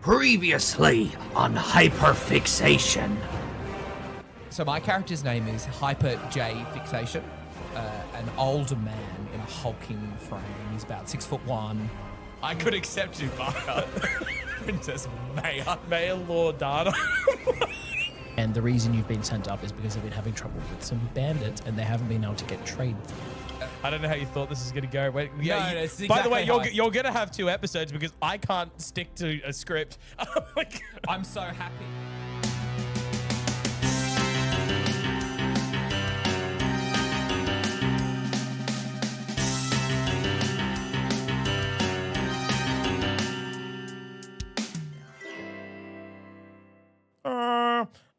Previously on Hyperfixation. So my character's name is Fixation, an older man in a hulking frame. He's about 6'1". I could accept Dewbacca, Princess Maya Lordana. And the reason you've been sent up is because they've been having trouble with some bandits and they haven't been able to get trade through. I don't know how you thought this is going to go. Wait, No, it's by the way, exactly you're going to have 2 episodes because I can't stick to a script. I'm so happy.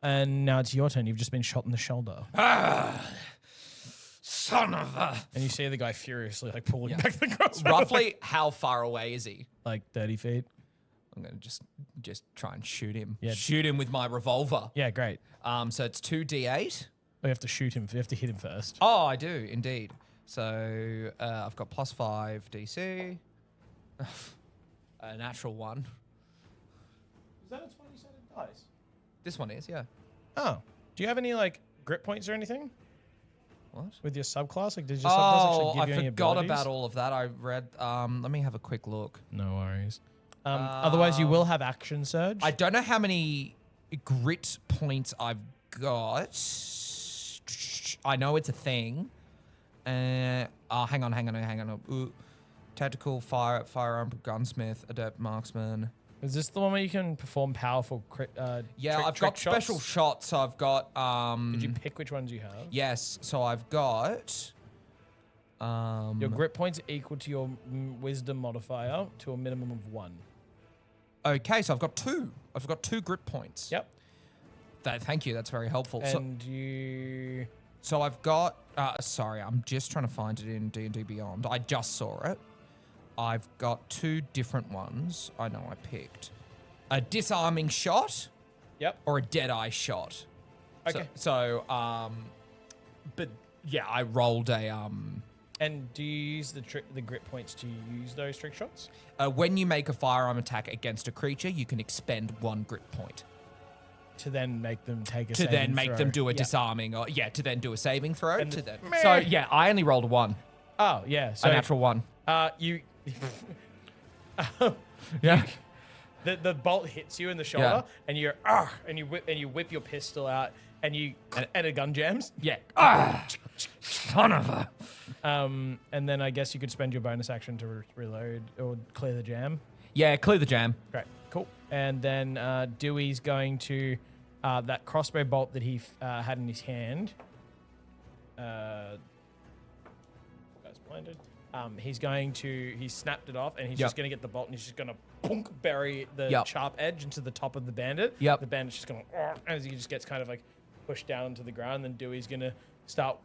And now it's your turn. You've just been shot in the shoulder. Son of a... And you see the guy furiously like pulling back the crossbow. Roughly how far away is he? Like 30 feet. I'm going to just try and shoot him. Yeah. Shoot him with my revolver. Yeah, great. So it's 2d8. We have to shoot him. We have to hit him first. Oh, I do, indeed. So I've got +5 DC. A natural 1. Is that a 20-sided dice? This one is, yeah. Oh. Do you have any like grip points or anything? What? With your subclass? Like, did your subclass actually give I you any forgot abilities? about all of that. I read. Let me have a quick look. No worries. Otherwise, you will have action surge. I don't know how many grit points I've got. I know it's a thing. Hang on. Ooh. Tactical firearm gunsmith, adept marksman. Is this the one where you can perform powerful I've got special shots. So I've got. Did you pick which ones you have? Yes. So I've got. Your grip points are equal to your wisdom modifier to a minimum of 1. Okay, so I've got 2. I've got 2 grip points. Yep. Thank you. That's very helpful. And you. So I've got. Sorry, I'm just trying to find it in D&D Beyond. I just saw it. I've got 2 different ones. I know I picked a disarming shot. Yep. Or a dead-eye shot. Okay. So, but yeah, I rolled a And do you use the grip points to use those trick shots? When you make a firearm attack against a creature, you can expend 1 grip point. To then make them take a To saving then make throw. them do a disarming, or to then do a saving throw. And To then. Meh. So yeah, I only rolled a 1, Oh yeah, so a natural 1. You. Yeah. The bolt hits you in the shoulder, and you're and you whip your pistol out, and a gun jams. Yeah. Son of a... And then I guess you could spend your bonus action to reload or clear the jam. Yeah, clear the jam. Great, cool. And then Dewey's going to that crossbow bolt that he had in his hand. Guy's blinded. He's snapped it off, and he's just going to get the bolt, and he's just going to bury the sharp edge into the top of the bandit. Yep. The bandit's just going to, as he just gets kind of like pushed down into the ground, then Dewey's going to start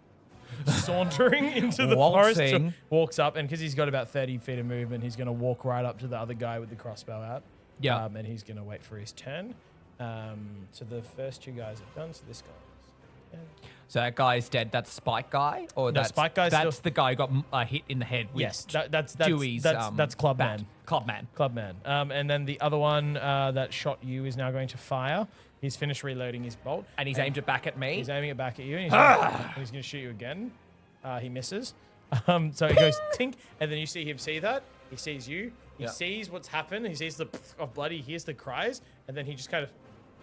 sauntering into the forest. Walks up, and because he's got about 30 feet of movement, he's going to walk right up to the other guy with the crossbow out. Yeah. And he's going to wait for his turn. So the first 2 guys are done, so this guy is dead. So that guy's dead. That's Spike guy, or No, that's Spike guy's that's still- the guy who got hit in the head with Yes, that's Dewey's that's Clubman. bat. Clubman. Clubman. And then the other one that shot you is now going to fire. He's finished reloading his bolt. And he's aimed it back at me. He's aiming it back at you, and he's going to shoot you again. He misses. So he goes tink, and then you see him see that. He sees you. He sees what's happened. He sees the of blood. He hears the cries, and then he just kind of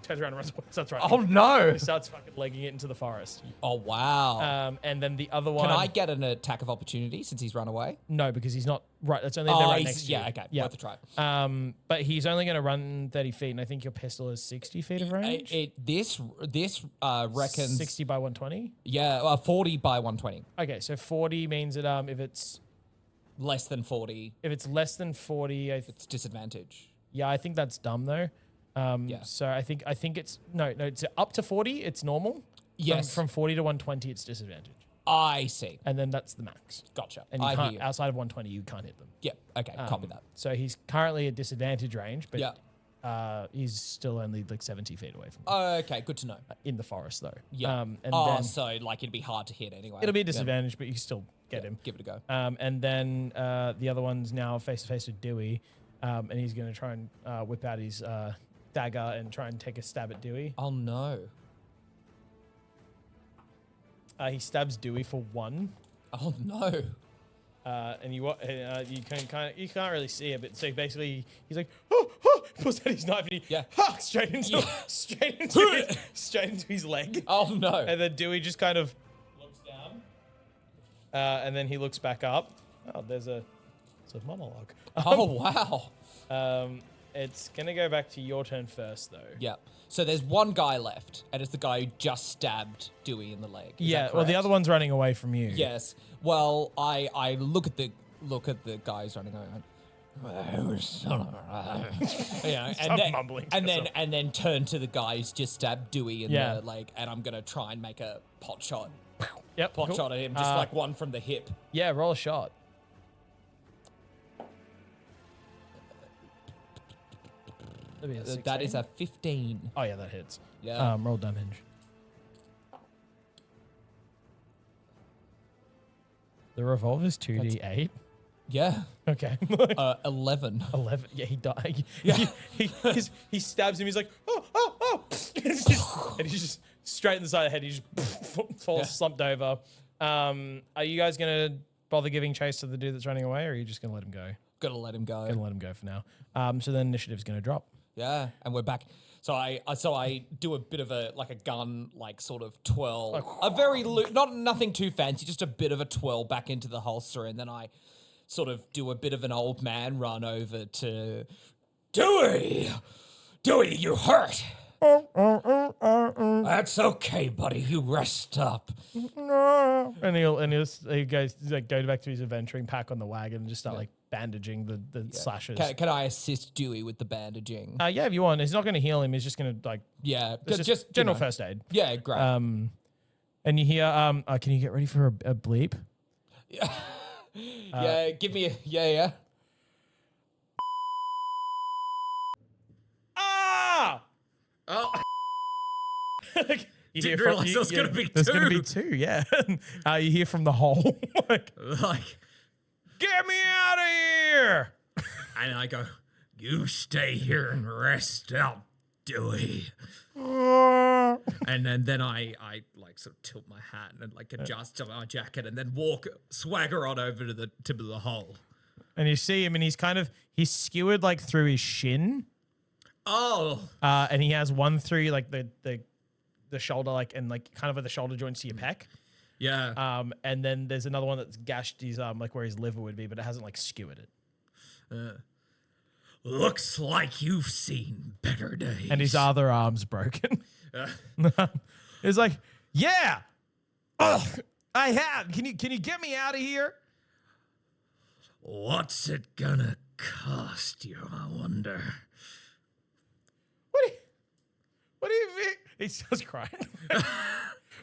turns around and runs. Starts running. Oh no! He starts fucking legging it into the forest. Oh wow! And then the other one. Can I get an attack of opportunity since he's run away? No, because he's not right. That's only they're right next to you. Yeah, okay. Worth a try. But he's only going to run 30 feet, and I think your pistol is 60 feet of range. This reckons 60 by 120. Yeah, 40 by 120. Okay, so 40 means that if it's Less than 40. if it's less than 40, It's disadvantage. yeah, I think that's dumb though. Yeah. So I think it's no, it's up to 40. It's normal. Yes. From 40 to 120, it's disadvantage, I see. and then that's the max. Gotcha. And you I can't hear you. outside of 120, you can't hit them. Yep. Okay. Copy that. So he's currently at disadvantage range, but Yeah. he's still only like 70 feet away from Okay. Good to know. in the forest though. Yeah. And then, then so like it'd be hard to hit anyway. it'll be a disadvantage, but you can still get Yeah, him. give it a go. And then the other one's now face to face with Dewey. and he's going to try and whip out his dagger and try and take a stab at Dewey. Oh no. He stabs Dewey for 1. Oh no. And you can't really see it, but so basically he's like, oh, he pulls out his knife and he straight into his leg. Oh no. And then Dewey just kind of looks down, and then he looks back up. Oh, it's a monologue. Oh wow. It's gonna go back to your turn first, though. Yeah. So there's one guy left, and it's the guy who just stabbed Dewey in the leg. Is that Well, the correct? other one's running away from you. Yes. Well, I look at the guys running away. Stop mumbling to and then turn to the guys just stabbed Dewey in the leg, and I'm gonna try and make a pot shot. Yep. Pot shot at him, just like one from the hip. Yeah. Roll a shot. That is a 15. Oh yeah, that hits. Yeah. Roll damage. The revolver's 2d8. Yeah. Okay. 11. 11. Yeah, he died. Yeah. He stabs him. He's like, oh. And he's just straight in the side of the head. He just falls slumped over. Are you guys going to bother giving chase to the dude that's running away, or are you just going to let him go? Gonna let him go. Gonna let him go for now. So then initiative's going to drop. Yeah, and we're back. So I do a bit of a gun, like sort of twirl, a very nothing too fancy, just a bit of a twirl back into the holster, and then I sort of do a bit of an old man run over to Dewey, you hurt. That's okay, buddy. You rest up. And he goes like go back to his adventuring pack on the wagon and just start like bandaging the slashes. Can I assist Dewey with the bandaging? Yeah, if you want. He's not going to heal him. He's just going to like it's just general first aid. Yeah, great. And you hear can you get ready for a bleep? Yeah, give me a yeah. Ah! Oh. You Didn't hear realize there was gonna be There's two. going to be 2, yeah. You hear from the hole, like, get me out of here! And I go, you stay here and rest up, Dewey. And then I like sort of tilt my hat and like adjust my jacket and then swagger on over to the tip of the hole. And you see him, and he's skewered like through his shin. Oh. And he has one through like the shoulder, like, and like kind of at the shoulder joints to your pec. Yeah. And then there's another one that's gashed his like where his liver would be, but it hasn't like skewered it. Looks like you've seen better days. And his other arm's broken. It's like, yeah, I have. Can you get me out of here? What's it gonna cost you, I wonder? What do you mean? He starts crying. What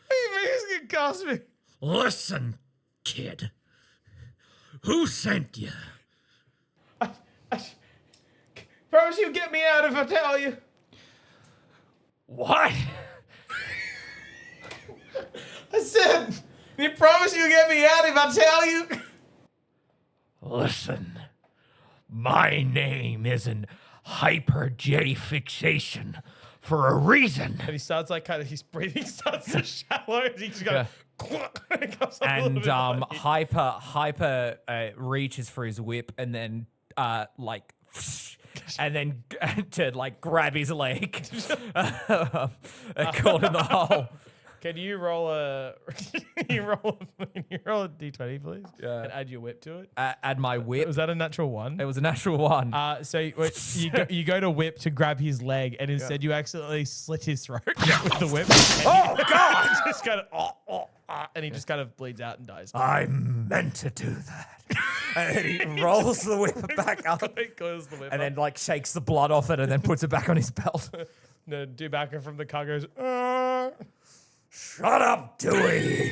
do you mean it's gonna cost me? Listen, kid. Who sent you? Promise you'll get me out if I tell you. What? I said, you promise you'll get me out if I tell you? Listen, my name isn't Fixation for a reason. And he starts like his breathing starts to shallow. And he just goes, And Hyper reaches for his whip and then and then to like grab his leg, caught in the hole. Can you roll a d20, please? Yeah. And add your whip to it. Add my whip. Was that a natural 1? It was a natural 1. So you go to whip to grab his leg, and instead you accidentally slit his throat with the whip. Oh God! Just kind of and he just kind of bleeds out and dies. I meant to do that. And he rolls the whip back up, Closes the whip and up. then like shakes the blood off it and then puts it back on his belt. The Dewbacca from the car goes, Shut up, Dewey.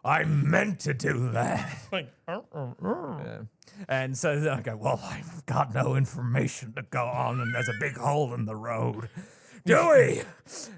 I meant to do that. like, Yeah. And so then I go, well, I've got no information to go on, and there's a big hole in the road. Dewey!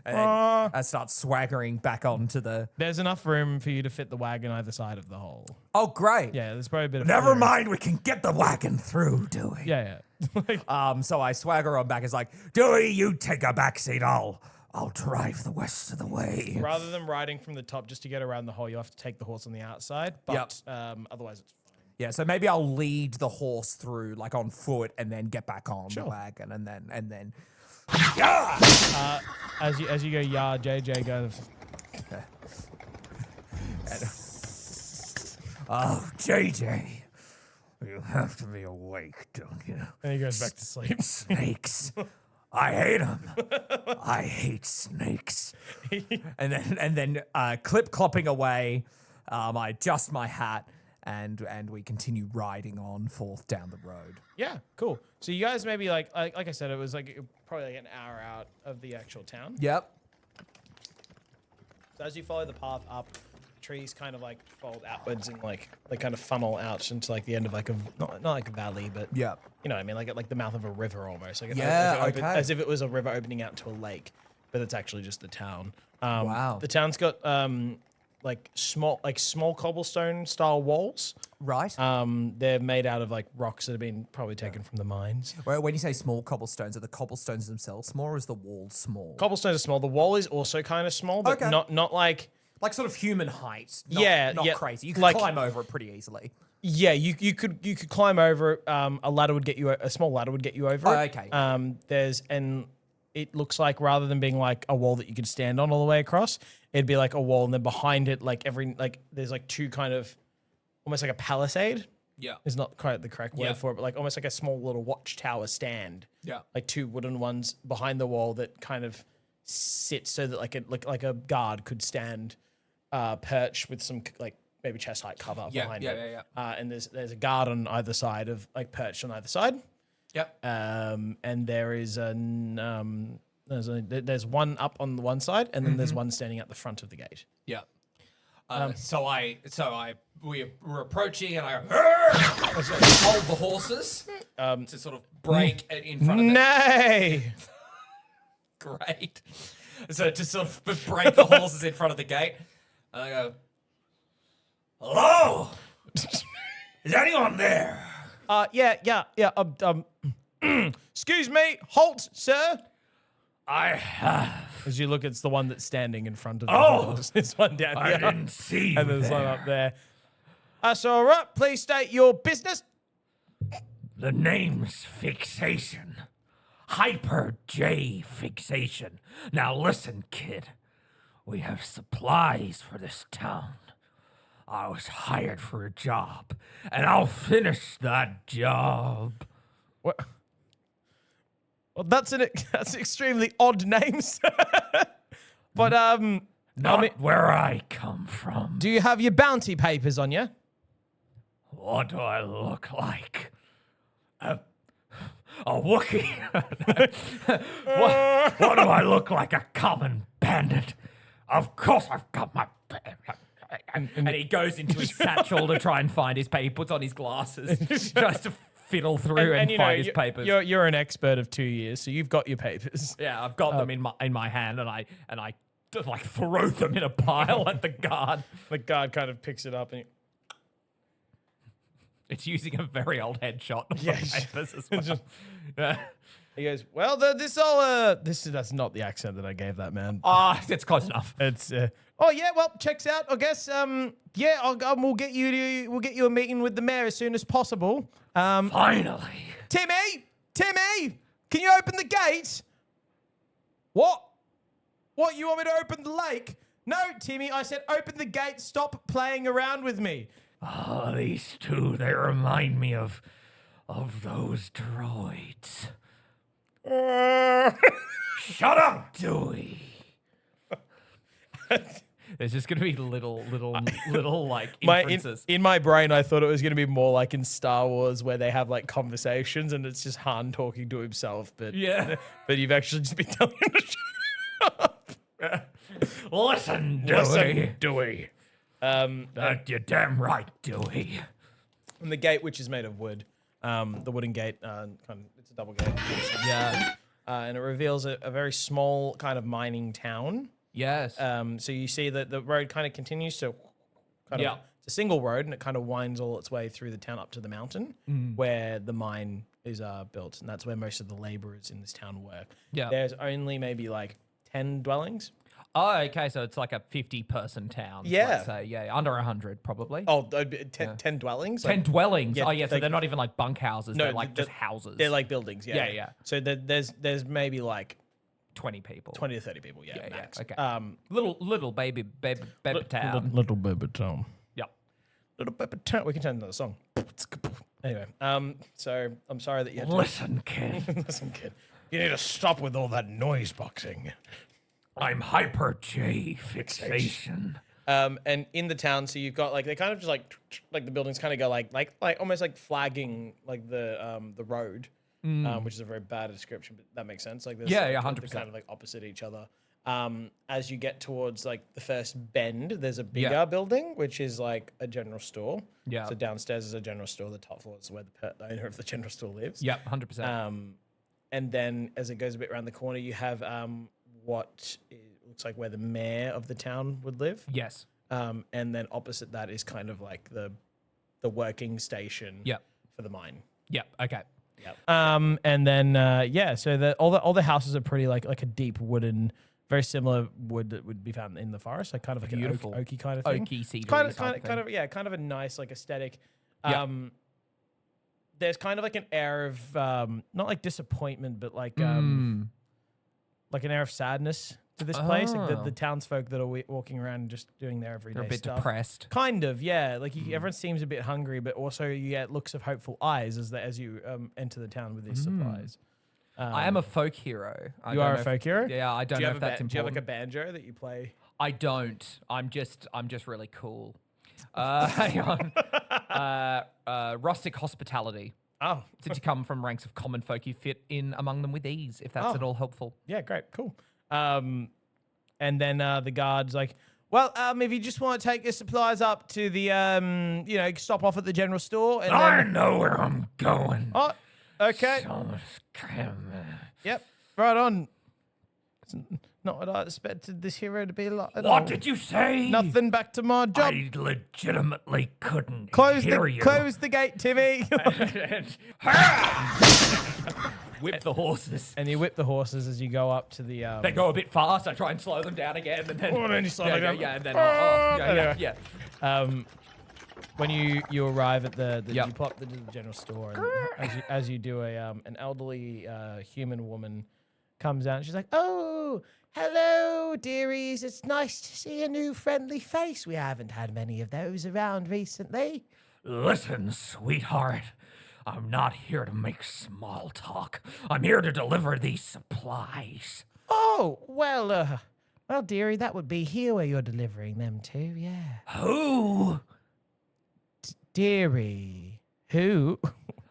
And then I start swaggering back onto the. There's enough room for you to fit the wagon either side of the hole. Oh, great. Yeah, there's probably a bit of. Never clearance. mind, we can get the wagon through, Dewey. Yeah. Like, So I swagger on back. It's like, Dewey, you take a backseat. I'll drive the rest of the way. rather than riding from the top just to get around the hole, you have to take the horse on the outside. But otherwise, it's fine. yeah. So maybe I'll lead the horse through, like on foot, and then get back on the wagon, and then. Yeah! As you go, yeah, JJ goes. Oh, JJ, you have to be awake, don't you? And he goes back to sleep. Snakes. I hate them. I hate snakes. And then clipping away, I adjust my hat and we continue riding on forth down the road. Yeah, cool. So you guys maybe like I said, it was like probably like an hour out of the actual town. Yep. So as you follow the path up, trees kind of like fold outwards and like they kind of funnel out into like the end of like a not like a valley, but Yep. you know what I mean, like the mouth of a river almost. Like Okay. as if it was a river opening out to a lake, but it's actually just the town. Wow. The town's got like small cobblestone style walls. Right. They're made out of like rocks that have been probably taken from the mines. When you say small cobblestones, are the cobblestones themselves small, or is the wall small? Cobblestones are small. The wall is also kind of small, but Okay. not like. Like sort of human height. Not crazy. You can like- climb over it pretty easily. Yeah, you could climb over it. A ladder would get you. A small ladder would get you over it. Okay. It looks like rather than being like a wall that you could stand on all the way across, it'd be like a wall, and then behind it, there's like two kind of, almost like a palisade. Yeah. Is not quite the correct word Yeah. for it, but like almost like a small little watchtower stand. Yeah. Like two wooden ones behind the wall that kind of sit so that like a guard could stand perch with some like maybe chest height cover behind it. And there's a guard on either side of like perched on either side. Yep. And there is there's one up on the one side, and then there's one standing at the front of the gate. Yep. We're approaching, and I hold the horses to sort of break it in front of them. Nay. Great. So to sort of break the horses in front of the gate, and I go, Hello? Is anyone there? Yeah. Excuse me, halt, sir. I have. As you look, it's the one that's standing in front of the Oh, horse. There's one down I here. didn't see you And there's one there. up there. So, all right, please state your business. The name's Fixation. J.J. Fixation. Now listen, kid. We have supplies for this town. I was hired for a job, and I'll finish that job. What? Well, that's an extremely odd name, sir. But Not where I come from. do you have your bounty papers on you? What do I look like? A Wookiee? what do I look like? A common bandit? Of course I've got my... and he goes into his satchel to try and find his paper. He puts on his glasses, tries to fiddle through and you find know, his papers. You're an expert of 2 years, so you've got your papers. Yeah, I've got them in my hand, and I just like throw them in a pile at the guard. The guard kind of picks it up and It's using a very old headshot of Yeah, papers as well. Yeah. he goes, "Well, that's not the accent that I gave that man. It's close enough. It's well, checks out. I guess we'll get you a meeting with the mayor as soon as possible. Finally. Timmy, can you open the gate? What? You want me to open the lake? No, Timmy, I said open the gate. Stop playing around with me. Oh, these two, they remind me of those droids. Shut up, Dewey. There's just gonna be little like My inferences. in my brain, I thought it was going to be more like in Star Wars where they have like conversations and it's just Han talking to himself. But Yeah. but you've actually just been telling him to shut up. Listen, Dewey. Listen, Dewey. You're damn right, Dewey. And the gate, which is made of wood, the wooden gate, it's a double gate. Yeah. and it reveals a very small kind of mining town. Yes. So you see that the road kind of continues to kind of, it's a single road, and it kind of winds all its way through the town up to the mountain where the mine is built, and that's where most of the laborers in this town work. Yeah. There's only maybe like 10 dwellings. Oh, okay. So it's like a 50-person town. Yeah. Let's say. Yeah, under 100 probably. Oh, 10 dwellings? 10 Like, dwellings. yeah, Oh, yeah. So like- they're not even like bunkhouses. No, they're like the- just houses. they're like buildings, yeah. Yeah. So there's maybe like 20 people. 20 to 30 people, yeah, max. Okay. Little baby town. Little baby town. Yep. Little baby town. We can turn another song. Anyway, so I'm sorry that you had to... Listen, kid. Listen, kid. You need to stop with all that noise boxing. I'm Hyper J Fixation. And in the town, so you've got like they kind of just like the buildings kind of go like almost like flagging like the road, which is a very bad description, but that makes sense. Like there's Yeah, like, yeah, they're 100%. kind of like opposite each other. As you get towards like the first bend, there's a bigger building which is like a general store. Yeah. So downstairs is a general store. The top floor is where the owner of the general store lives. Yep, 100%. And then as it goes a bit around the corner, you have what looks like where the mayor of the town would live. Yes. And then opposite that is kind of like the working station Yep. for the mine. Yep. Okay. Yep. And then so all the houses are pretty like a deep wooden, very similar wood that would be found in the forest, like kind of like Beautiful. an oaky kind of thing. Oaky, cedar. Kind of kind of a nice like aesthetic. There's kind of like an air of not like disappointment, but like an air of sadness to this place. Like Oh. the townsfolk that are walking around just doing their everyday They're a bit stuff. depressed. Kind of, yeah. Like everyone seems a bit hungry, but also you get looks of hopeful eyes as you enter the town with these supplies. I am a folk hero. I You don't are know a if- folk hero? Yeah, I don't Do you know have if that's important. do you have like a banjo that you play? I don't. I'm just really cool. Hang on. Rustic hospitality. Oh, Since you come from ranks of common folk, you fit in among them with ease, if that's at all helpful. yeah, great, cool. And then the guard's like, well, if you just want to take your supplies up to the, stop off at the general store. And I then, know where I'm going. oh, okay. Yep, right on. It's not what I expected this hero to be like. at all. What did you say? Nothing, back to my job. I legitimately couldn't Close hear you. the gate, Timmy. Whip the horses. And you whip the horses as you go up to the. They go a bit fast. I try and slow them down again, and then. Oh, and then you slow them down. Yeah, and then. Anyway. Yeah. When you arrive at the Yep. you pop to the general store, and as you do, an elderly human woman comes out and she's like, "Oh, hello, dearies. It's nice to see a new friendly face. We haven't had many of those around recently." Listen, sweetheart. I'm not here to make small talk. I'm here to deliver these supplies. Oh, well, dearie, that would be here where you're delivering them to, yeah. Who? Dearie, who?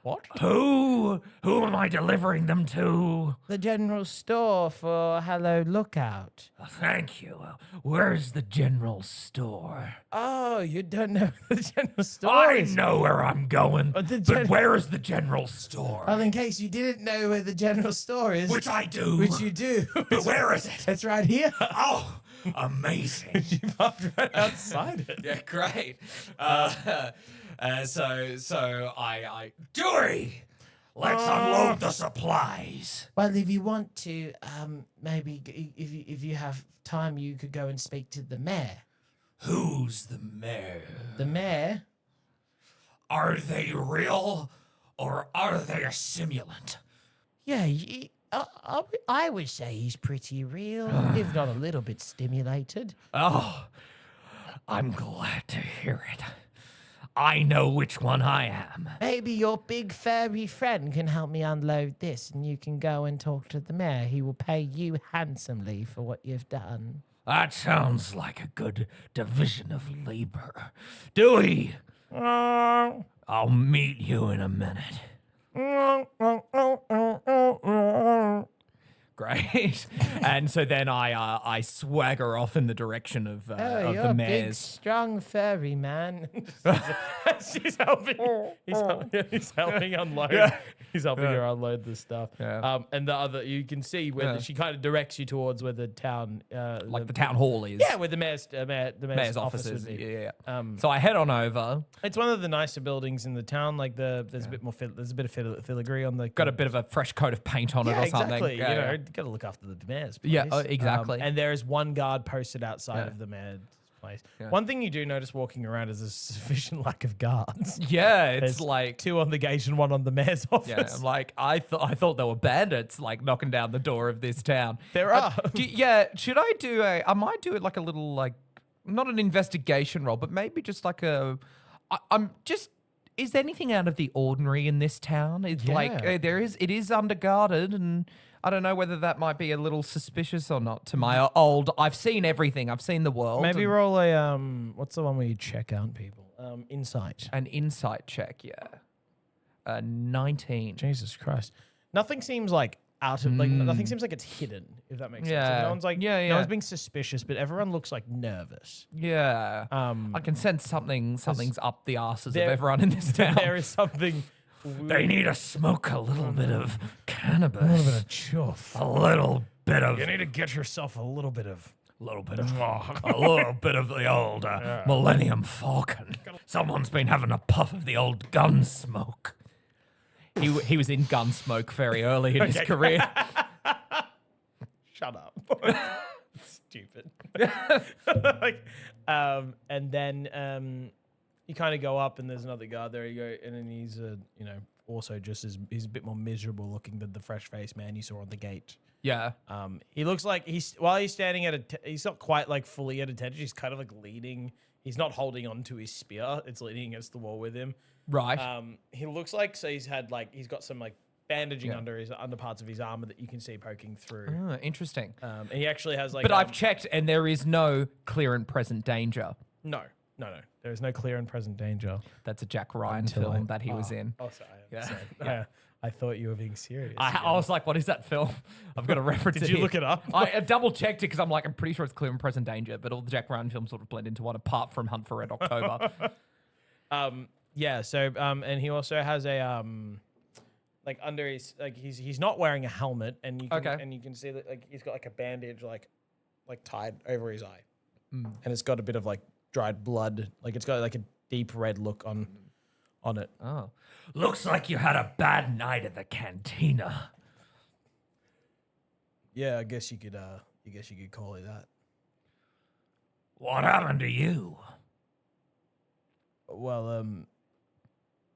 What? Who am I delivering them to? The general store for Hello Lookout. Thank you. Where's the general store? Oh, you don't know the general store I is? know where I'm going, But the but where is the general store? Well, in case you didn't know where the general store is. Which I do. Which you do. But where is it? It's right here. Oh, amazing. You popped right outside it. Yeah, great. So I Dewey, let's unload the supplies. Well, if you want to, maybe if you have time, you could go and speak to the mayor. Who's the mayor? The mayor? Are they real or are they a simulant? Yeah, I would say he's pretty real, if not a little bit stimulated. Oh, I'm glad to hear it. I know which one I am. Maybe your big furry friend can help me unload this, and you can go and talk to the mayor. He will pay you handsomely for what you've done. That sounds like a good division of labor. Dewey, I'll meet you in a minute. great. And so then I swagger off in the direction of You're the a big, mayor's. strong furry man. He's helping. He's helping unload. He's helping her unload the stuff. Yeah. And the other, you can see where she kind of directs you towards where the town, Like the town hall is. yeah, where the mayor's Mayor's office offices. would be. Yeah. So I head on over. It's one of the nicer buildings in the town. Like there's a bit more, there's a bit of filigree on the. Got a bit of a fresh coat of paint on it or something. Exactly. Yeah, you know, yeah. got to look after the mayor's place. Yeah, exactly. And there is one guard posted outside of the mayor's place. Yeah. One thing you do notice walking around is a sufficient lack of guards. Yeah, it's There's like 2 on the gate and 1 on the mayor's office. yeah, I'm like I thought there were bandits like knocking down the door of this town. There are. Should I do I might do it like a little like not an investigation role, but maybe just like I'm just is there anything out of the ordinary in this town? It's like it is underguarded and I don't know whether that might be a little suspicious or not to my old I've seen everything. I've seen the world. Maybe and- roll a what's the one where you check out people? Insight. an insight check, yeah. 19. Jesus Christ. Nothing seems like out of nothing seems like it's hidden, if that makes sense. Yeah. Like, no one's like Yeah, no one's yeah. being suspicious, but everyone looks like nervous. Yeah. I can sense something's up the asses of there- everyone in this town. There is something They need to smoke a little bit of cannabis. chuff. A little bit of. You need to get yourself a little bit of A little bit of the old Millennium Falcon. Someone's been having a puff of the old gun smoke. He was in Gunsmoke very early in his career. shut up. Stupid. Like, and then you kind of go up and there's another guard there. You go, and then he's also just he's a bit more miserable looking than the fresh faced man you saw on the gate. Yeah. He looks like while he's standing he's not quite like fully at attention. He's kind of like leaning. He's not holding on to his spear. It's leaning against the wall with him. Right. He looks like he's got some like bandaging under parts of his armor that you can see poking through. Oh, interesting. And he actually has like. But I've checked and there is no clear and present danger. No. There is no clear and present danger. That's a Jack Ryan film that he was in. Oh, sorry. Yeah. Yeah. I thought you were being serious. I was like, what is that film? I've got to reference it. Did you here. look it up? I double checked it because I'm like, I'm pretty sure it's clear and present danger, but all the Jack Ryan films sort of blend into one apart from Hunt for Red October. Yeah. So, and he also has a like under his like he's not wearing a helmet, and you can see that like he's got like a bandage like tied over his eye, and it's got a bit of like dried blood, like it's got like a deep red look on it. Oh. Looks like you had a bad night at the cantina. Yeah, I guess you could call it that. What happened to you? Well,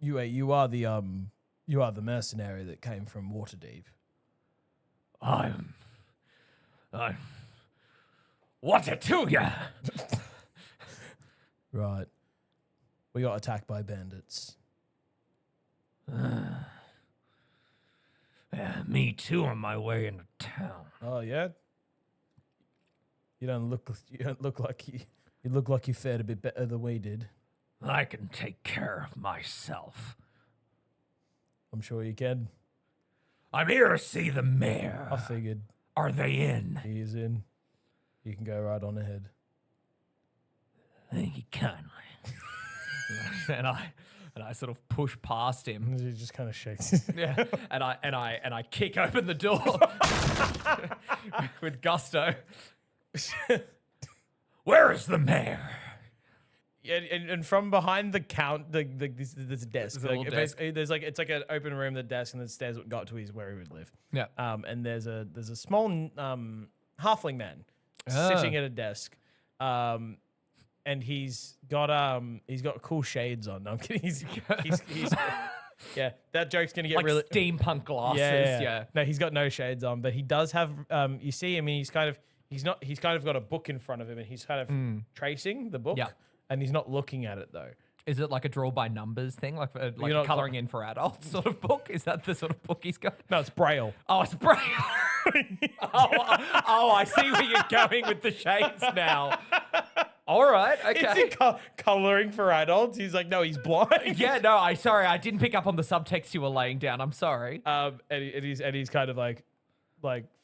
you are the mercenary that came from Waterdeep. I'm. What's it to ya? Right. We got attacked by bandits. Yeah, me too on my way into town. Oh yeah. You look like you look like you fared a bit better than we did. I can take care of myself. I'm sure you can. I'm here to see the mayor. I figured Are they in? he is in. You can go right on ahead. Thank you kindly. and I sort of push past him. He just kind of shakes. Yeah. And I kick open the door with gusto. Where is the mayor? Yeah, and from behind the there's a desk. There's a little desk. There's like it's like an open room, the desk, and the stairs that got to where he would live. Yeah. And there's a small halfling man sitting at a desk. And he's got cool shades on. No, I'm kidding. He's yeah. That joke's gonna get Like really steampunk glasses. Yeah. No, he's got no shades on, but he does have. You see him, and he's kind of got a book in front of him, and he's kind of tracing the book. Yeah. And he's not looking at it though. Is it like a draw by numbers thing, like a not- colouring in for adults sort of book? Is that the sort of book he's got? No, it's Braille. Oh, it's Braille. oh, I see where you're going with the shades now. All right, okay. Is he coloring for adults? He's like, no, he's blind. Yeah, no, sorry, I didn't pick up on the subtext you were laying down. I'm sorry. And he's kind of like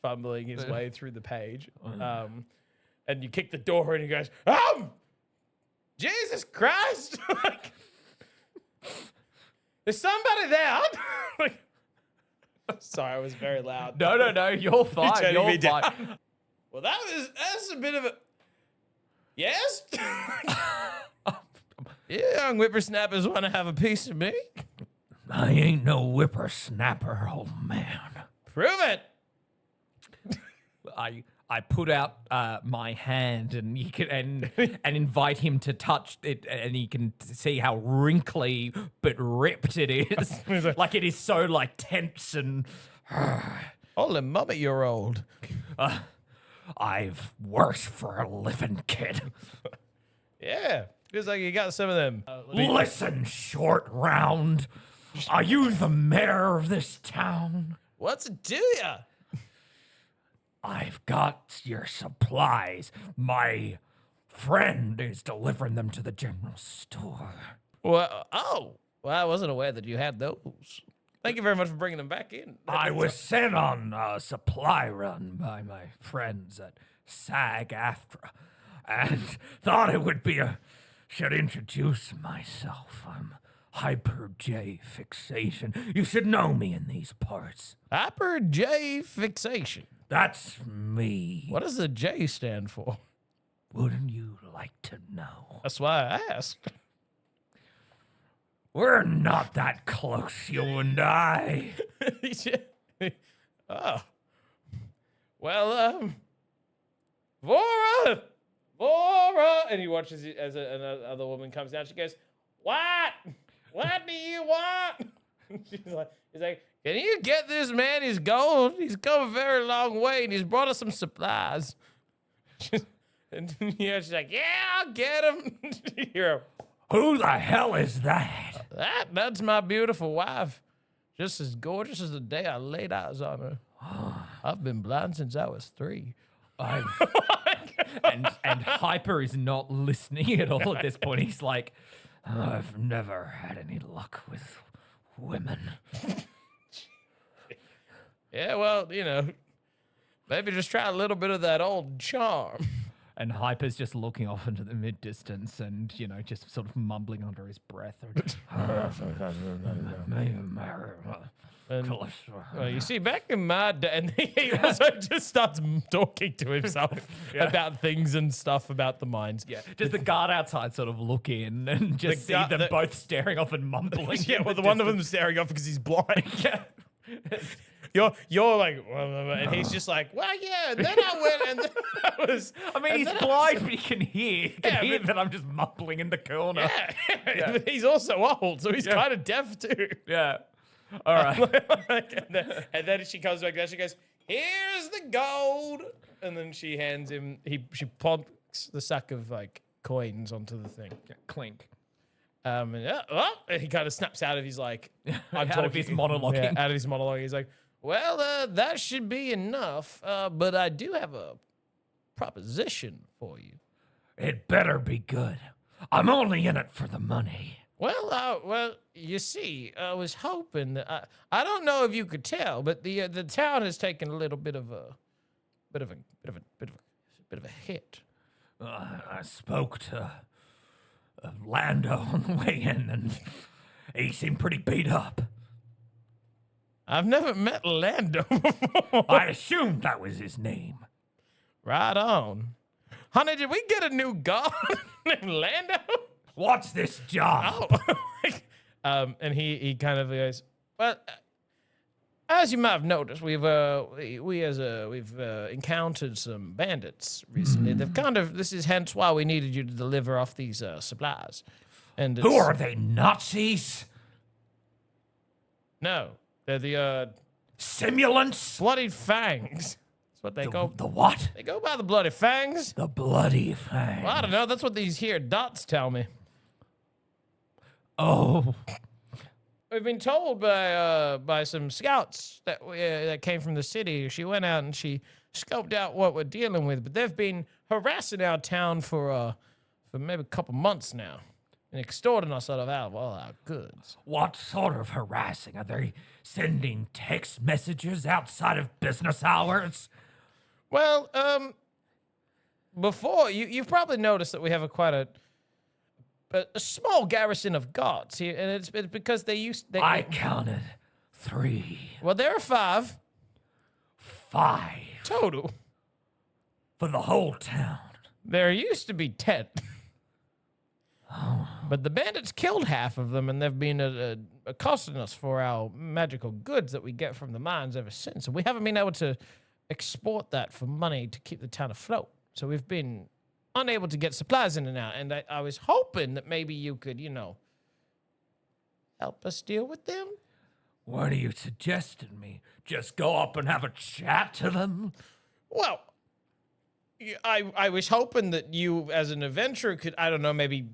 fumbling his way through the page. And you kick the door and he goes, Jesus Christ! Like, there's somebody there. Like, Sorry, I was very loud. No, you're fine. turning You're me down. fine. Well, that's a bit of a... Yes? Young whippersnappers want to have a piece of me? I ain't no whippersnapper, old man. Prove it. I put out my hand and you can and invite him to touch it, and he can see how wrinkly but ripped it is. Like it is so like tense and. Holy mummy, you're old. I've worked for a living, kid. Yeah, feels like you got some of them. Listen, short round. Are you the mayor of this town? What's it do ya? I've got your supplies. My friend is delivering them to the general store. Well, I wasn't aware that you had those. Thank you very much for bringing them back in. I was sent on a supply run by my friends at SAG-AFTRA and thought it would be should introduce myself. I'm Fixation. You should know me in these parts. Fixation. That's me. What does the J stand for? Wouldn't you like to know? That's why I asked. We're not that close, you and I. Oh. Well, Vora! And he watches it as another woman comes down. She goes, what? What do you want? He's like, can you get this man his gold? He's come a very long way and he's brought us some supplies. And she's like, yeah, I'll get him. You hear her, Who the hell is that? That's my beautiful wife. Just as gorgeous as the day I laid eyes on her. I've been blind since I was 3. and Hyper is not listening at all at this point. He's like, I've never had any luck with women. Yeah, well, maybe just try a little bit of that old charm. and Hyper's just looking off into the mid distance and just sort of mumbling under his breath. Well, you see, back in my day, and he also just starts talking to himself about things and stuff about the mines. Yeah, does the guard outside sort of look in and just see them both staring off and mumbling? Yeah, well, the one of them staring off because he's blind. Yeah. You're like, and he's just like, well, yeah. And then I went, and then I was. I mean, he's blind, but he can hear. He can hear that I'm just mumbling in the corner. Yeah. But he's also old, so he's kind of deaf too. Yeah. All right. and then she comes back down. She goes, "Here's the gold," and then she hands him. She plonks the sack of like coins onto the thing. Yeah, clink. And he kind of snaps out of his like out of his monologuing. Yeah, out of his monologue. He's like, "Well, that should be enough. But I do have a proposition for you." It better be good. I'm only in it for the money. Well, you see, I was hoping that I don't know if you could tell, but the town has taken a little bit of a hit. I spoke to Lando on the way in, and he seemed pretty beat up. I've never met Lando before. I assumed that was his name. Right on. Honey, did we get a new guard named Lando? What's this job? Oh. And he kind of goes, well, as you might have noticed, we've encountered some bandits recently. They've this is hence why we needed you to deliver off these supplies. And who are they, Nazis? No, they're the simulants. Bloody Fangs. That's what they go. The what? They go by the Bloody Fangs. The Bloody Fangs. Well, I don't know. That's what these here dots tell me. Oh. We've been told by some scouts that came from the city. She went out and she scoped out what we're dealing with, but they've been harassing our town for maybe a couple months now and extorting us out of all our goods. What sort of harassing? Are they sending text messages outside of business hours? Well, before you've probably noticed that we have quite a small garrison of guards here, and it's because they I counted 3, Well, there are 5 5 total. for the whole town. There used to be 10. But the bandits killed half of them, and they've been accosting us for our magical goods that we get from the mines ever since. And we haven't been able to export that for money to keep the town afloat. So we've been unable to get supplies in and out. And I was hoping that maybe you could, help us deal with them. What are you suggesting me? Just go up and have a chat to them? Well, I was hoping that you, as an adventurer, could, I don't know, maybe...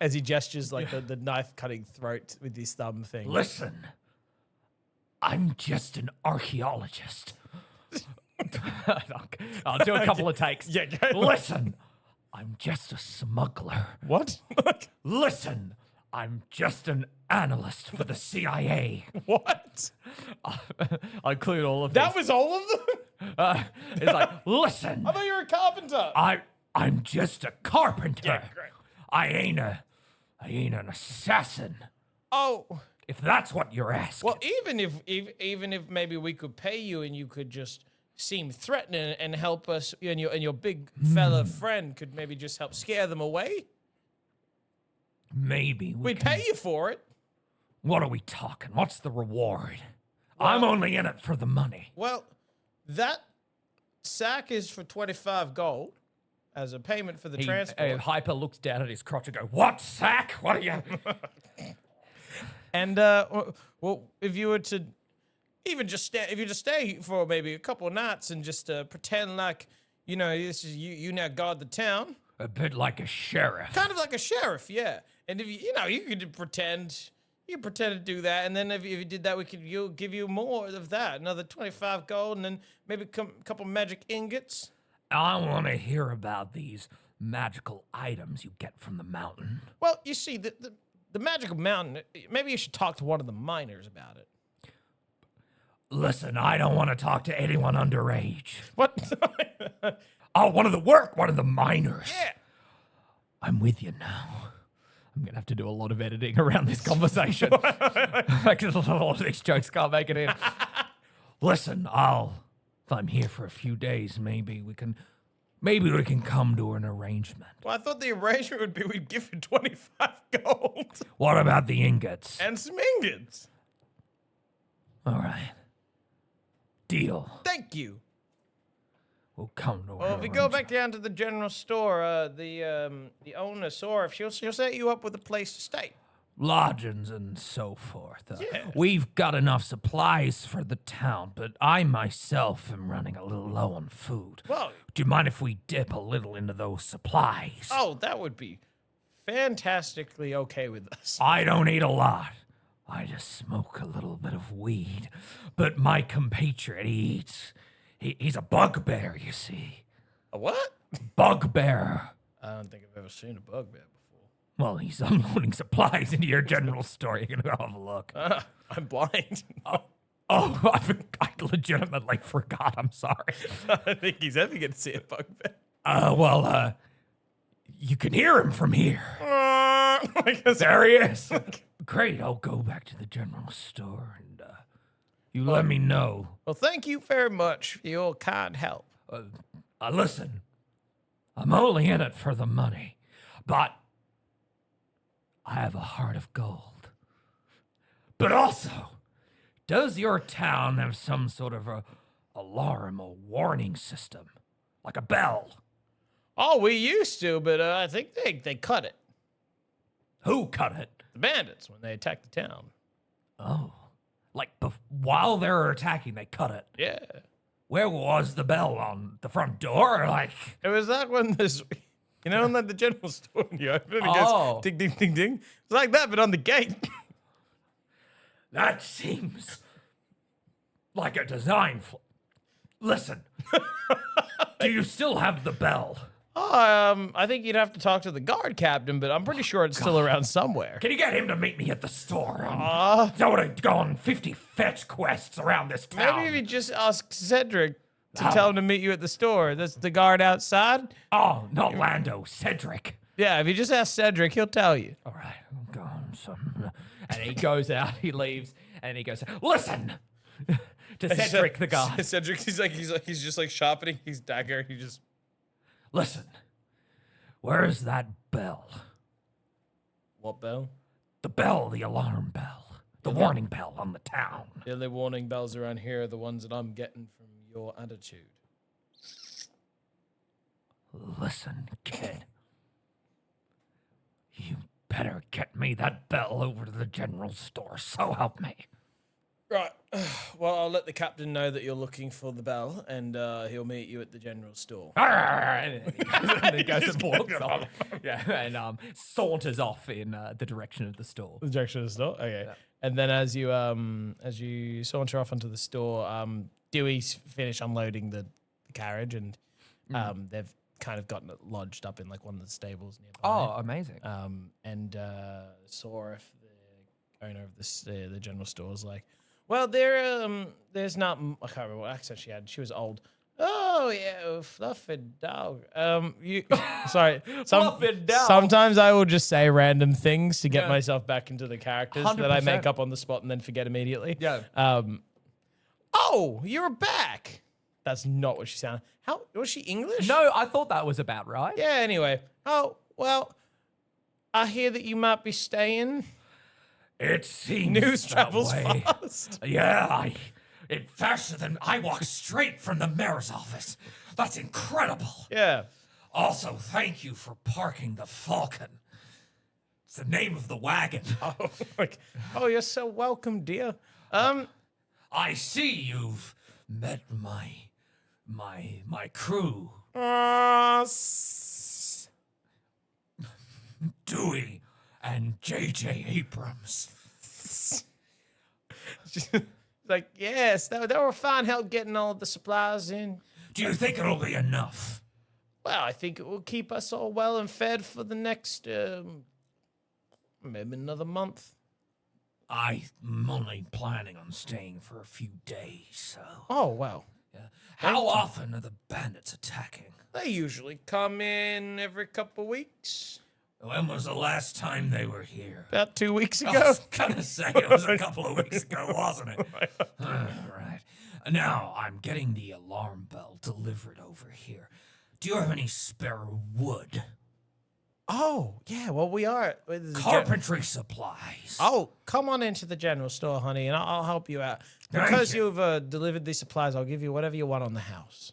As he gestures like the knife-cutting throat with his thumb thing. Listen, I'm just an archaeologist. I'll do a couple of takes. Yeah, go. Listen, I'm just a smuggler. What? Listen, I'm just an analyst for the CIA. What? I include all of That this. was all of them? It's like, listen, I thought you were a carpenter. I'm just a carpenter. Yeah, great. I ain't an assassin. Oh, If that's what you're asking. well, even if maybe we could pay you and you could just seem threatening and help us, and your big fella friend could maybe just help scare them away, Maybe we'd pay you for it. What are we talking? What's the reward? I'm only in it for the money. Well, that sack is for 25 gold as a payment for the transport. Hyper looks down at his crotch and goes, "What sack? What are you?" And well, if you were to even just stay for maybe a couple of nights and just pretend like this is you now guard the town, A bit like a sheriff. kind of like a sheriff, yeah. And if you could pretend. You pretend to do that, and then if you did that, you'll give you more of that, another 25 gold, and then maybe a couple magic ingots. I want to hear about these magical items you get from the mountain. Well, you see, the magical mountain. Maybe you should talk to one of the miners about it. Listen, I don't want to talk to anyone underage. What? Oh, one of the miners. Yeah. I'm with you now. I'm going to have to do a lot of editing around this conversation. Because a lot of these jokes can't make it in. Listen, if I'm here for a few days, maybe we can come to an arrangement. Well, I thought the arrangement would be we'd give you 25 gold What about the ingots? and some ingots. All right. Deal. Thank you. We'll come to an Well, if we go back down to the general store, the owner, Sora, she'll set you up with a place to stay. lodgings and so forth. Yeah. We've got enough supplies for the town, but I myself am running a little low on food. Well, Do you mind if we dip a little into those supplies? oh, that would be fantastically okay with us. I don't eat a lot. I just smoke a little bit of weed. But my compatriot, he eats. He's a bugbear, you see. A what? Bugbear. I don't think I've ever seen a bugbear before. Well, he's unloading supplies into your general store. You're going to go have a look. I'm blind. Oh, I legitimately forgot. I'm sorry. I think he's ever going to see a bugbear. You can hear him from here. There he is. Great, I'll go back to the general store and you let me know. Well, thank you very much for your kind help. Listen, I'm only in it for the money, but I have a heart of gold. But also, does your town have some sort of a alarm or warning system? Like a bell? Oh, we used to, but I think they cut it. Who cut it? The bandits, when they attacked the town. Oh, like while they were attacking, they cut it. Yeah. Where was the bell? On the front door? Like, It was that one this in like the general store when you open it, it Oh. goes ding, ding, ding, ding. It's like that, but on the gate. that seems like a design flaw. Listen, do you still have the bell? I think you'd have to talk to the guard captain, but I'm pretty sure it's still around somewhere. Can you get him to meet me at the store? I would have gone 50 fetch quests around this town. Maybe if you just ask Cedric to tell him to meet you at the store. That's the guard outside. Oh, not Lando, Cedric. Yeah, if you just ask Cedric, he'll tell you. All right, I'm going, son. And he goes out, he leaves, and he goes, listen to Cedric the guard. Cedric, he's just like sharpening his dagger. He just Listen, where's that bell? what bell? The bell, the alarm bell, the warning bell on the town. The only warning bells around here are the ones that I'm getting from your attitude. Listen, kid. You better get me that bell over to the general store, so help me. Right. Well, I'll let the captain know that you're looking for the bell, and he'll meet you at the general store. And he goes and walks off. Yeah, and saunters off in the direction of the store. The direction of the store. Okay. Yeah. And then as you saunter off onto the store, Dewey's finished unloading the carriage, and they've kind of gotten it lodged up in like one of the stables nearby. Oh, amazing. And Sorif, the owner of the general store, is like, well, there's not. I can't remember what accent she had. She was old. Oh yeah, fluffy dog. Sorry. Fluffy dog. Sometimes I will just say random things to get myself back into the characters 100%. that I make up on the spot and then forget immediately. Yeah. Oh, you're back. That's not what she sounded. How was she English? No, I thought that was about right. Yeah. Anyway. Oh well. I hear that you might be staying. It seems News that travels way. fast. Yeah, it faster than I walked straight from the mayor's office. That's incredible. Yeah. Also, thank you for parking the Falcon. It's the name of the wagon. Oh, you're so welcome, dear. I see you've met my crew. Dewey and J.J. Abrams. Like, yes, they were fine help getting all of the supplies in. Do you think it'll be enough? Well, I think it will keep us all well and fed for the next, maybe another month. I'm only planning on staying for a few days, so. Oh, wow. Yeah. How often are the bandits attacking? They usually come in every couple weeks. When was the last time they were here? About 2 weeks I ago. was gonna say it was a couple of weeks ago, wasn't it? Right. Now, I'm getting the alarm bell delivered over here. Do you have any spare wood? Oh, yeah, well, we are. Carpentry supplies. Oh, come on into the general store, honey, and I'll help you out. Thank Because you. you've delivered these supplies, I'll give you whatever you want on the house.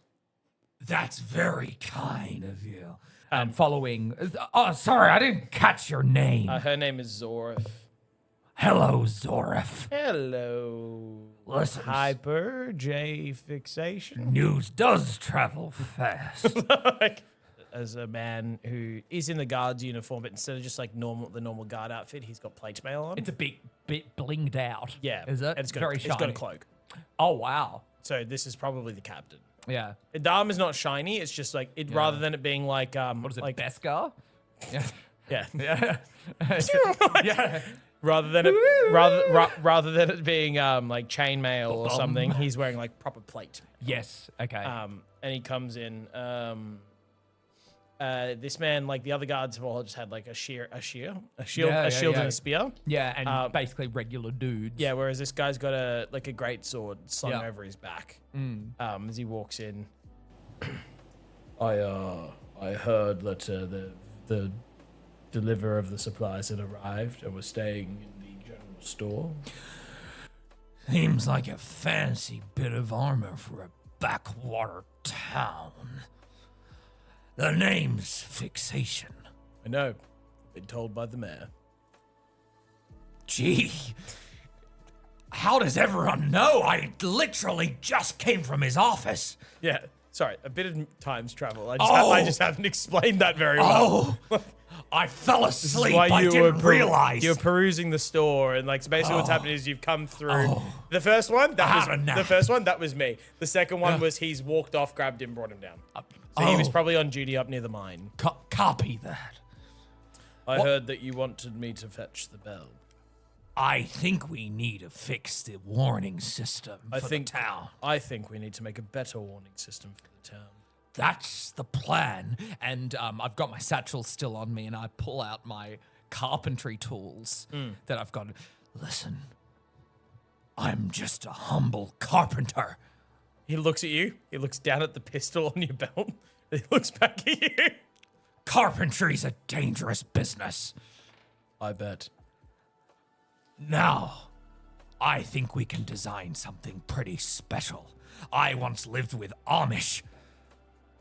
That's very kind of you. Following. Oh, sorry, I didn't catch your name. Her name is Zorif. Hello, Zorif. Hello. Listen, Hyper J Fixation. news does travel fast. Like, as a man who is in the guard's uniform, but instead of just like the normal guard outfit, he's got plate mail on. It's a bit blinged out. Yeah. Is it? And it's got, very it's shiny. got a cloak. Oh, wow. So this is probably the captain. Yeah. The armor's not shiny. It's just like it rather than it being like What is it, like Beskar? Yeah. yeah. Yeah. Yeah. Rather than it rather than it being like chainmail or something, he's wearing like proper plate. Yes. Okay. And he comes in. This man, like the other guards, have all just had like a shield, Yeah, a shield yeah. and a spear. yeah, and basically regular dudes. Yeah, whereas this guy's got a great sword slung Yeah. over his back. As he walks in. I heard that the deliverer of the supplies had arrived and was staying in the general store. Seems like a fancy bit of armor for a backwater town. The name's Fixation. I know. Been told by the mayor. Gee. How does everyone know? I literally just came from his office. Yeah. Sorry, a bit of times travel. I Oh. just haven't explained that very well. Oh, I fell This is asleep. why I didn't realize. You're perusing the store, and like so basically what's happening is you've come through. Oh. The first one, I had enough. the first one, that was me. The second one was he's walked off, grabbed him, brought him down. So he was probably on duty up near the mine. Copy that. I heard that you wanted me to fetch the bell. I think we need to fix the warning system for the town. I think we need to make a better warning system for the town. That's the plan. And I've got my satchel still on me, and I pull out my carpentry tools that I've got. Listen, I'm just a humble carpenter. He looks at you. He looks down at the pistol on your belt. He looks back at you. Carpentry's a dangerous business. I bet. Now, I think we can design something pretty special. I once lived with Amish.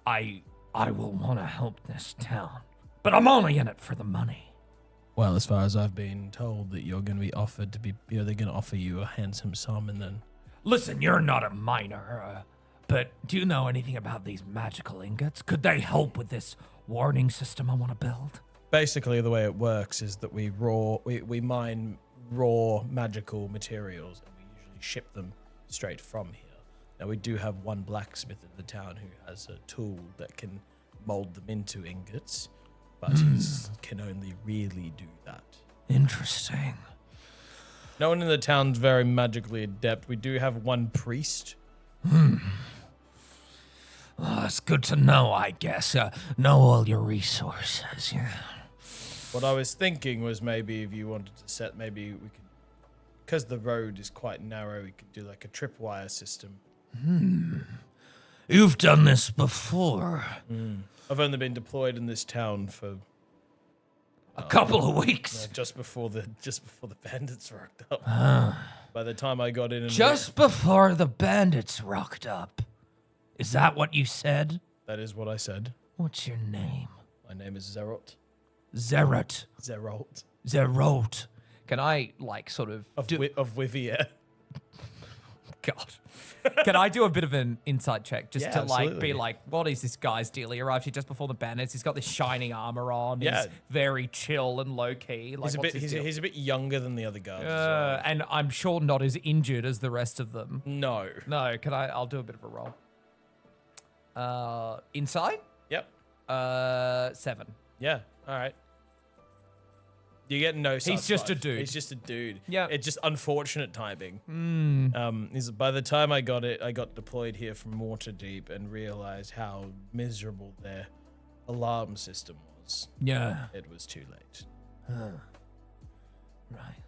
I will want to help this town, but I'm only in it for the money. Well, as far as I've been told, that you're going to be offered to be, they're going to offer you a handsome sum, and then. Listen, you're not a miner, but do you know anything about these magical ingots? Could they help with this warning system I want to build? Basically, the way it works is that we mine raw magical materials, and we usually ship them straight from here. Now, we do have one blacksmith in the town who has a tool that can mold them into ingots, but he can only really do that. Interesting. No one in the town's very magically adept. We do have one priest. Well, it's good to know, I guess. Know all your resources, yeah. What I was thinking was maybe if you wanted to set, maybe we could, because the road is quite narrow, we could do like a tripwire system. You've done this before. I've only been deployed in this town for A couple of weeks. just before the bandits rocked up. By the time I got in, and Just before the bandits rocked up. Is that what you said? that is what I said. What's your name? My name is Zerot. Zerot. Zerot Zerot. Can I, like, sort of... of Wivier. God. Can I do a bit of an insight check just Yeah, to, like, absolutely. be like, what is this guy's deal? He arrived here just before the bandits. He's got this shining armor on. Yeah. He's very chill and low-key. Like, He's a bit younger than the other guys. as well. and I'm sure not as injured as the rest of them. No. No, I'll do a bit of a roll. Insight? Yep. 7. Yeah. All right. You get no. He's just a dude. He's just a dude. Yeah. It's just unfortunate timing. Is by the time I got deployed here from Waterdeep and realized how miserable their alarm system was. Yeah. It was too late. Right.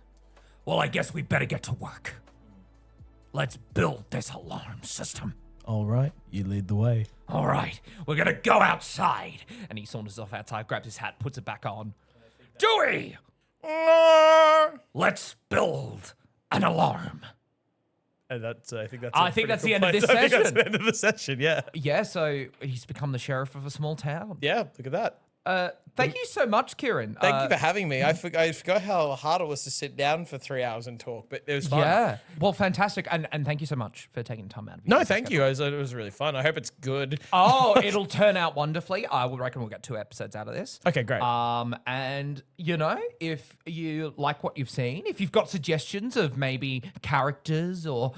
Well, I guess we better get to work. Let's build this alarm system. All right. You lead the way. All right. We're gonna go outside. And he saunters off outside, grabs his hat, puts it back on. Dewey! Let's build an alarm. And that's. I think that's. I think that's the end of this I think that's session. the end of the session. Yeah. Yeah, so he's become the sheriff of a small town. Yeah. Look at that. Thank you so much, Kieren. Thank you for having me. I forgot how hard it was to sit down for 3 hours and talk, but it was fun. Yeah. Well, fantastic. And thank you so much for taking time out of your No, busy thank schedule. you. It was really fun. I hope it's good. Oh, it'll turn out wonderfully. I would reckon we'll get 2 episodes out of this. Okay, great. And you know, if you like what you've seen, if you've got suggestions of maybe characters or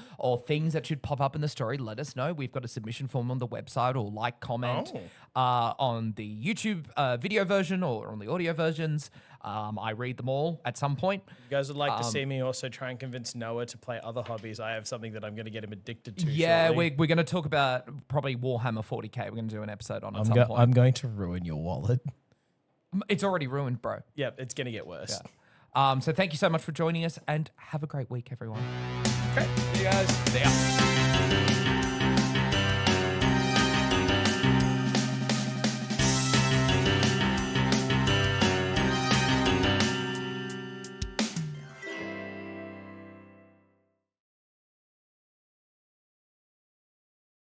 things that should pop up in the story, let us know. We've got a submission form on the website, or like, comment on the YouTube video version or on the audio versions. I read them all at some point. You guys would like to see me also try and convince Noah to play other hobbies. I have something that I'm going to get him addicted to. Yeah, shortly. we're going to talk about probably Warhammer 40k. We're going to do an episode on at some point. I'm going to ruin your wallet. It's already ruined, bro. Yeah, it's going to get worse. So thank you so much for joining us, and have a great week, everyone. Okay, see you guys. See ya.